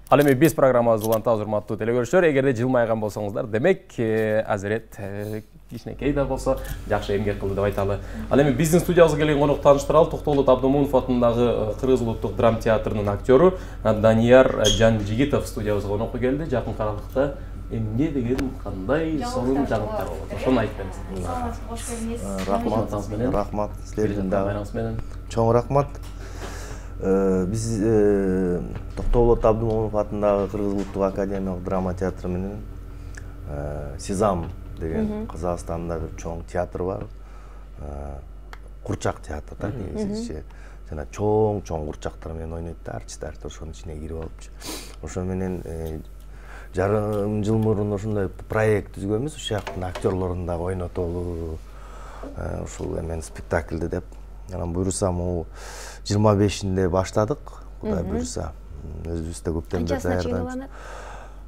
Ал эми биз программабызды улантабыз, урматтуу телекөрүүчүлөр. Эгерде жылмайган болсоңуздар, демек азырет кичинекей да болсо жакшы эмгек кылды деп айталы. Ал эми биздин студиябызга келген конок тааныштыралы. Токтолот Абдымунов атындагы Кыргыз улуттук драма театрынын актёру Данияр Жанжигитов студиябызга конокко келди. Жакын аралыкта эмне деген кандай сонун жаңылыктар болот. Ошону айтып бериңиз. Саламатсызбы, кош келдиңиз. Рахмат. Силердин Байрамыңыз менен. Чоң рахмат. Биз Токтолот Абдымунов атындагы Кыргыз улуттук академиялык драма театры менен Сезам деген Казакстанда бир чоң театр бар. Курчак театр да негизичи. Жана чоң курчактар менен ойнойт да артисттер, ошонун ичине кирип алыпчы. Ошо менен жарым жыл мурун ошондой проект түзгөнбүз, ушул жактын актерлорун дагы ойнотолу. Ушул эмен спектакльди деп. Анан буйрса, 25-inde баштадык. Кудай буйрса, өзүбүз да көптөн бери даярданып.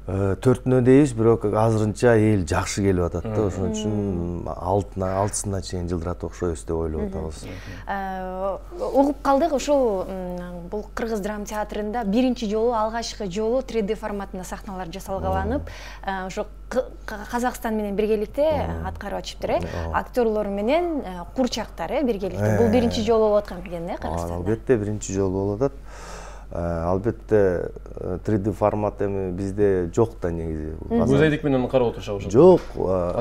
4-үнө дейбиз, бирок азырынча эл жакшы келип атат да. Ошон үчүн 6-сына чейин жылдыратып окшойбуз деп ойлоп атабыз. Угуп калдык, ушул бул Кыргыз драма театрында биринчи жолу, алгачкы жолу 3D форматында сахналар жасалгаланып, ошо Казакстан менен биргеликте аткарып атышыптыр, актерлор менен курчактар биргеликте. Бул биринчи жолу болуп аткан экен, Кыргызстанда. Албетте биринчи жолу болуп атат. Албетте 3D формат эми бизде жок да негизи. Музейдик менен карап отурушабы ошо? Жок,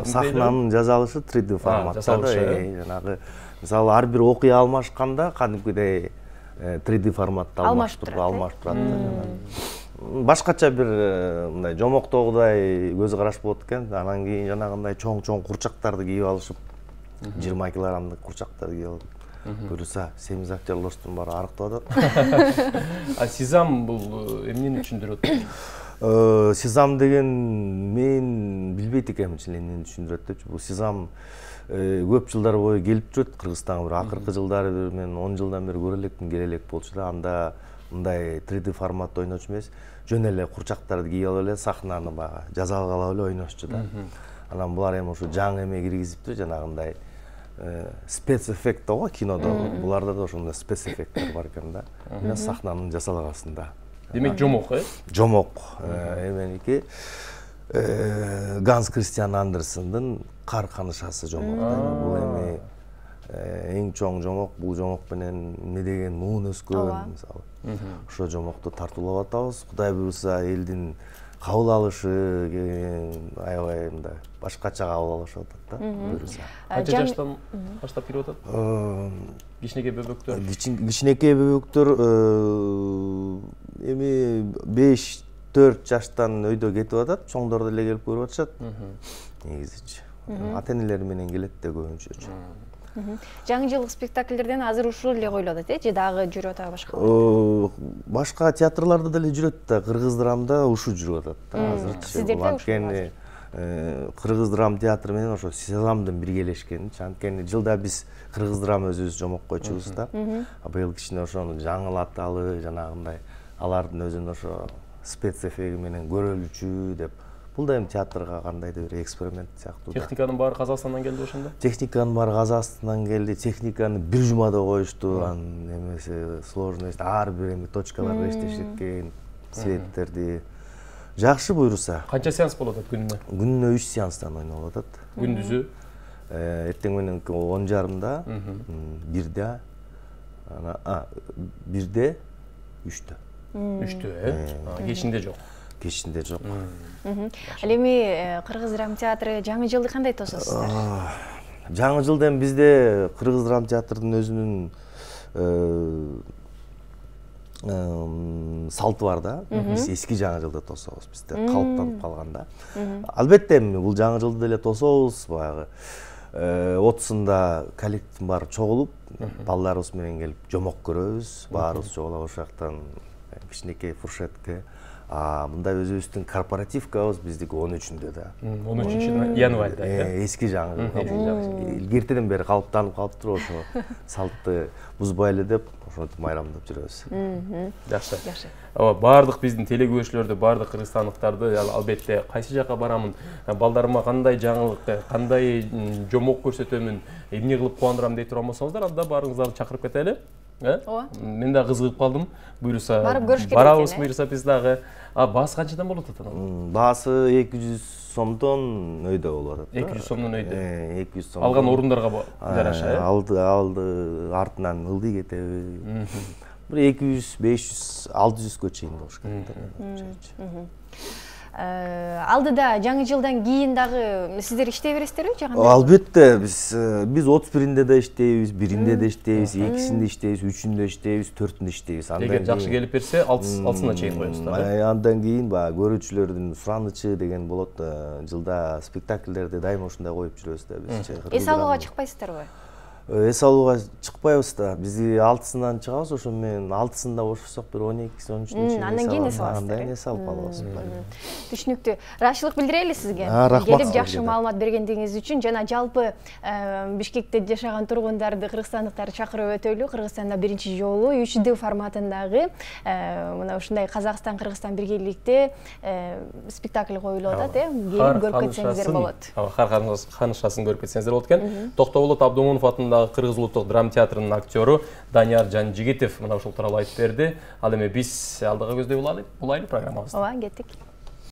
сахнанын жасалышы 3D форматта да. Жанагы мисалы ар бир окуя алмашканда кадимкидей 3D форматта алмашып турат. Башкача бир мындай жомоктогудай көз караш болот экен. Анан кийин жанагындай чоң курчактарды кийип алышып, 20 килограммдык курчактарды кийип алып, буюрса семиз актерлордун баары арыктап атат. Сезам бул эмнени түшүндүрөт? Сезам деген мен билбейт экенмин эмнени түшүндүрөт депчи. Бул сезам көп жылдар бою келип жүрөт Кыргызстанга. Бир акыркы жылдары мен 10 жылдан бери көрө элекмин, келе элек болчу да. Анда мындай 3D форматта ойночу эмес, жөн эле курчактарды кийип алып эле сахнаны бага жазалгалап эле ойношчу да. Анан булар эми ушу жаңы эме киргизиптир, жанагындай спецэффект го кинодо. Буларда да ошондой спецэффекттер бар экен да. Мына сахнанын жасалгасында. Демек жомок, Жомок. Эменики Ганс Кристиан Андерсендин Кар канышасы жомок. Бул эми эң чоң жомок. Бул жомок менен эмне деген муун өскөн мисалы. Ошо жомокту тартуулап атабыз. Кудай буйрса элдин кабыл алышы аябай мындай башкача кабыл алышып атат да. Буйрса. Канча жаштан баштап кирип атат? Кичинекей бөбөктөр. Кичинекей бөбөктөр эми 5-4 жаштан өйдө кетип атат, чоңдор деле келип көрүп атышат. Негизичи. Ата-энелери менен келет да көбүнчө. Жаңы жылдык спектакльдерден азыр ушул эле коюлат, же дагы жүрүп атабы башка? Башка театрларда деле жүрөт да, Кыргыз драмда ушу жүрүп атат да. Азырчы Сиздерде анткени Кыргыз драма театры менен ошо Сезамдын биргелешкени, анткени жылда биз Кыргыз драма өзүбүз жомок койчубуз да. Быйыл кичине ошону жаңылаталы, жанагындай алардын өзүн ошо спецэффекти менен көрөлүчү деп. Бул да эми театрга кандайдыр бир эксперимент сыяктуу. Техниканын баары Казакстандан келди ошондо? Техниканын баары Казакстандан келди. Техниканы бир жумада коюшту. Анын эмеси сложность, ар бир эми точкаларда иштешет экен, светтерди. Жакшы буйрса. Канча сеанс болот күнүнө? Күнүнө 3 сеанстан ойнолуп атат. Күндүзү? Эртең менен 10:30-да, 1-де, 1-де, 3-тө. 3-тө, кечинде жок. Кечинде жок. Ал эми Кыргыз драма театры жаңы жылды кандай тососуздар? Жаңы жылда эми бизде Кыргыз драма театрынын өзүнүн салты бар да. Биз эски жаңы жылды тособуз, бизде калыптанып калган да. Албетте эми бул жаңы жылды деле тособуз, баягы 30-сында коллективдин баары чогулуп, балдарыбыз менен келип жомок көрөбүз, баарыбыз чогулуп ошол жактан кичинекей фуршетке. Мындай өзүбүздүн корпоративкабыз биздики 13-үндө да. 13 январда. Эски жаңы жыл. Илгертеден бери калыптанып калыптыр, ошо салтты бузбай эле деп ошентип майрамдап жүрөбүз. Жакшы. Бардык биздин телекөрүүчүлөрдү, бардык кыргызстандыктарды албетте кайсы жака барамын, балдарыма кандай жаңылык, кандай жомок көрсөтөмүн, эмне кылып кубандырам дей турган болсоңуздар, анда баарыңыздарды чакырып кетели. Мен да кызыгып калдым. Буйрса барабыз, буйрса биз дагы. Баасы канчадан болот атат? Баасы 200 сомдон өйдө болуп атат. 200 сомдон өйдө. 200 сом. Алган орундарга жараша, э? Алды артынан ылдый кетеби? Бир 200, 500, 600 чейин болуш керек. Алдыда жаңы жылдан кийин дагы сиздер иштей бересиздерби жаганда? Албетте, биз 31-inde да иштейбиз, 1-inde да иштейбиз, 2-синде иштейбиз, 3-ünde иштейбиз, 4-ünde иштейбиз. Эгер жакшы келип берсе, алтысына чейин коесуздар. Андан кийин баягы көрүүчүлөрдүн суранычы деген болот. Жылда спектакльдерди дайыма ушундай коюп жүрөбүз да биз. Эс алууга чыкпайсыздарбы? Эс алууга чыкпайбыз да. Биз 6-сынан чыгабыз, ошо менен 6-сында бошсок бир 12-си, 13-сү. Андан кийин эс аласыздар. Андан эс алып алабыз. Түшүнүктүү. Ыраазычылык билдирели сизге. Келип жакшы маалымат бергендигиңиз үчүн жана жалпы Бишкекте жашаган тургундарды, кыргызстандыктарды чакырып өтөлү. Кыргызстанда биринчи жолу 3D форматындагы мына ушундай Казакстан-Кыргызстан биргеликте спектакль коюлуп атат, келип көрүп кетсеңиздер болот. Кар канышасын көрүп кетсеңиздер болот экен. Токтогулут Абдумунов атындагы Кыргыз улуттук драма театрынын актёру Данияр Жанжигитов мына ушул тууралуу айтып берди. Ал эми биз алдыга көздөй улайлы программабызды. Ооба, кеттик.